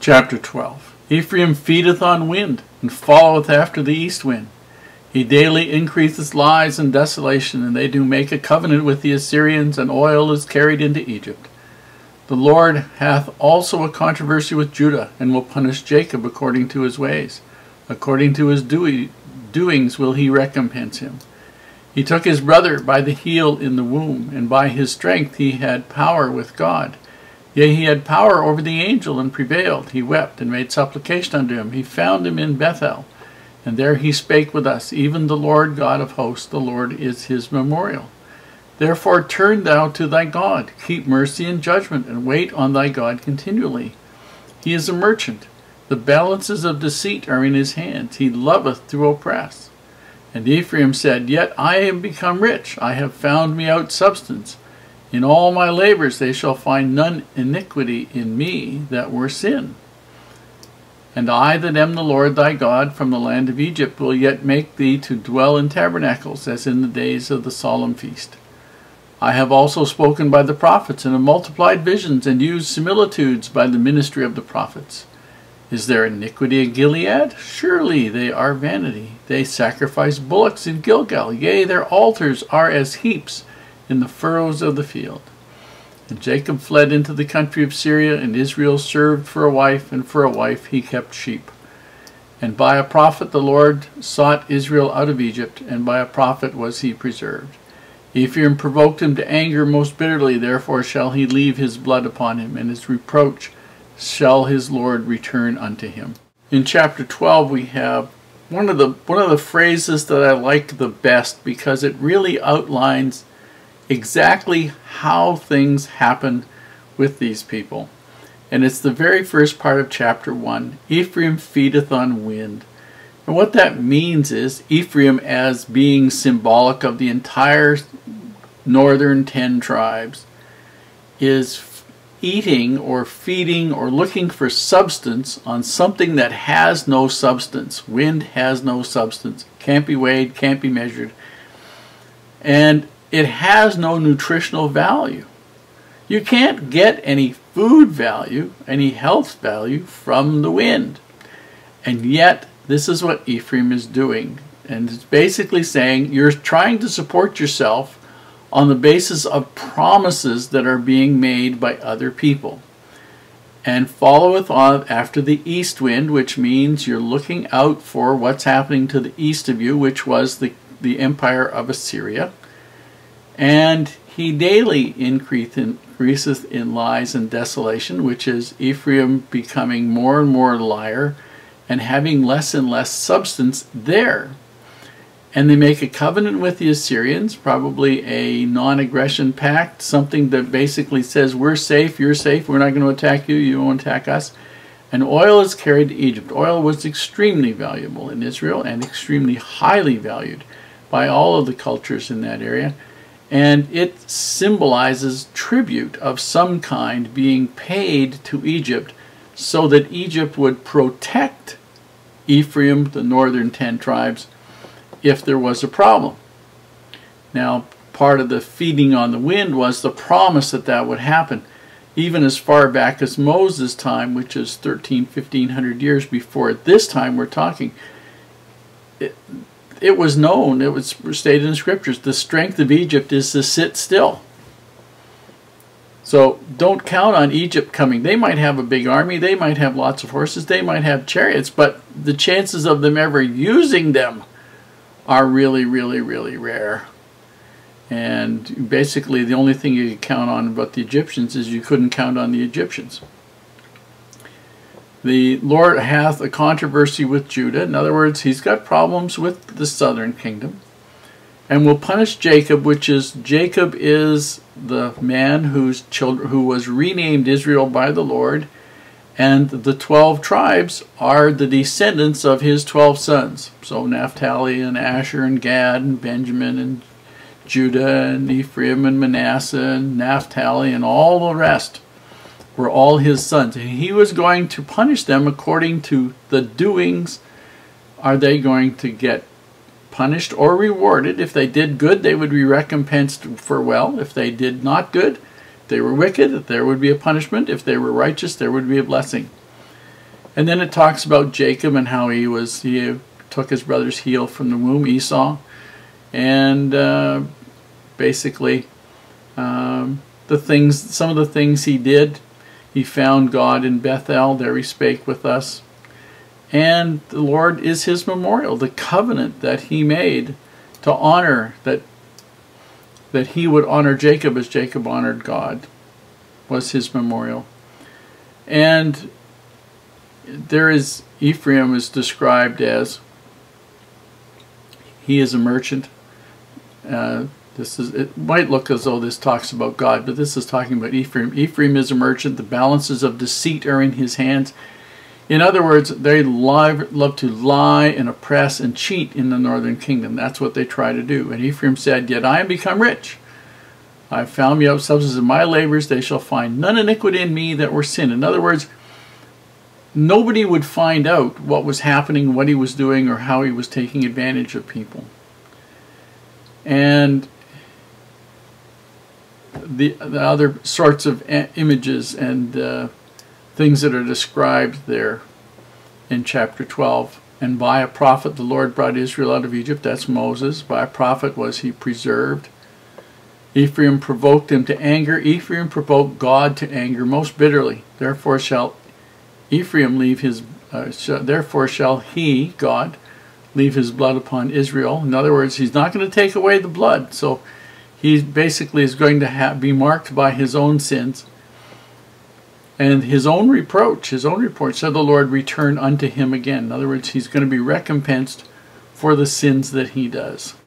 Chapter 12. Ephraim feedeth on wind, and followeth after the east wind. He daily increaseth lies and desolation, and they do make a covenant with the Assyrians, and oil is carried into Egypt. The Lord hath also a controversy with Judah, and will punish Jacob according to his ways. According to his doings will he recompense him. He took his brother by the heel in the womb, and by his strength he had power with God. Yea, he had power over the angel, and prevailed. He wept, and made supplication unto him. He found him in Bethel, and there he spake with us. Even the Lord God of hosts, the Lord is his memorial. Therefore turn thou to thy God, keep mercy and judgment, and wait on thy God continually. He is a merchant. The balances of deceit are in his hands. He loveth to oppress. And Ephraim said, Yet I am become rich. I have found me out substance. In all my labors they shall find none iniquity in me that were sin. And I that am the Lord thy God from the land of Egypt will yet make thee to dwell in tabernacles, as in the days of the solemn feast. I have also spoken by the prophets, and have multiplied visions, and used similitudes by the ministry of the prophets. Is there iniquity in Gilead? Surely they are vanity. They sacrifice bullocks in Gilgal. Yea, their altars are as heaps in the furrows of the field. And Jacob fled into the country of Syria, and Israel served for a wife, and for a wife he kept sheep. And by a prophet the Lord sought Israel out of Egypt, and by a prophet was he preserved. Ephraim provoked him to anger most bitterly, therefore shall he leave his blood upon him, and his reproach shall his Lord return unto him. In chapter 12 we have one of the phrases that I like the best, because it really outlines exactly how things happen with these people. And it's the very first part of chapter 1. Ephraim feedeth on wind. And what that means is Ephraim, as being symbolic of the entire northern 10 tribes, is eating or feeding or looking for substance on something that has no substance. Wind has no substance. Can't be weighed, can't be measured. And it has no nutritional value. You can't get any food value, any health value from the wind. And yet, this is what Ephraim is doing. And it's basically saying you're trying to support yourself on the basis of promises that are being made by other people. And followeth on after the east wind, which means you're looking out for what's happening to the east of you, which was the empire of Assyria. And he daily increaseth in lies and desolation, which is Ephraim becoming more and more liar and having less and less substance there. And they make a covenant with the Assyrians, probably a non-aggression pact, something that basically says we're safe, you're safe, we're not going to attack you, you won't attack us. And oil is carried to Egypt. Oil was extremely valuable in Israel and extremely highly valued by all of the cultures in that area. And it symbolizes tribute of some kind being paid to Egypt so that Egypt would protect Ephraim, the northern 10 tribes, if there was a problem. Now, part of the feeding on the wind was the promise that that would happen. Even as far back as Moses' time, which is 1500 years before this time we're talking, it was known, it was stated in the scriptures, the strength of Egypt is to sit still. So don't count on Egypt coming. They might have a big army, they might have lots of horses, they might have chariots, but the chances of them ever using them are really, really, really rare. And basically the only thing you could count on about the Egyptians is you couldn't count on the Egyptians. The Lord hath a controversy with Judah. In other words, he's got problems with the southern kingdom. And will punish Jacob, Jacob is the man who was renamed Israel by the Lord. And the 12 tribes are the descendants of his 12 sons. So Naphtali and Asher and Gad and Benjamin and Judah and Ephraim and Manasseh and Naphtali and all the rest were all his sons. And he was going to punish them according to the doings. Are they going to get punished or rewarded? If they did good, they would be recompensed for well. If they did not good, they were wicked, there would be a punishment. If they were righteous, there would be a blessing. And then it talks about Jacob and how he took his brother's heel from the womb, Esau, and basically some of the things he did. He found God in Bethel, there he spake with us. And the Lord is his memorial, the covenant that he made to honor, that he would honor Jacob as Jacob honored God, was his memorial. And Ephraim is described as, he is a merchant. It might look as though this talks about God, but this is talking about Ephraim. Ephraim is a merchant. The balances of deceit are in his hands. In other words, they love to lie and oppress and cheat in the northern kingdom. That's what they try to do. And Ephraim said, Yet I am become rich. I have found me out substance of my labors. They shall find none iniquity in me that were sin. In other words, nobody would find out what was happening, what he was doing, or how he was taking advantage of people. And the other sorts of images and things that are described there in chapter 12. And by a prophet the Lord brought Israel out of Egypt. That's Moses. By a prophet was he preserved. Ephraim provoked him to anger. Ephraim provoked God to anger most bitterly. Therefore shall Ephraim leave his. Therefore shall he, God, leave his blood upon Israel. In other words, he's not going to take away the blood. So he basically is going to be marked by his own sins. And his own reproach, said the Lord, return unto him again. In other words, he's going to be recompensed for the sins that he does.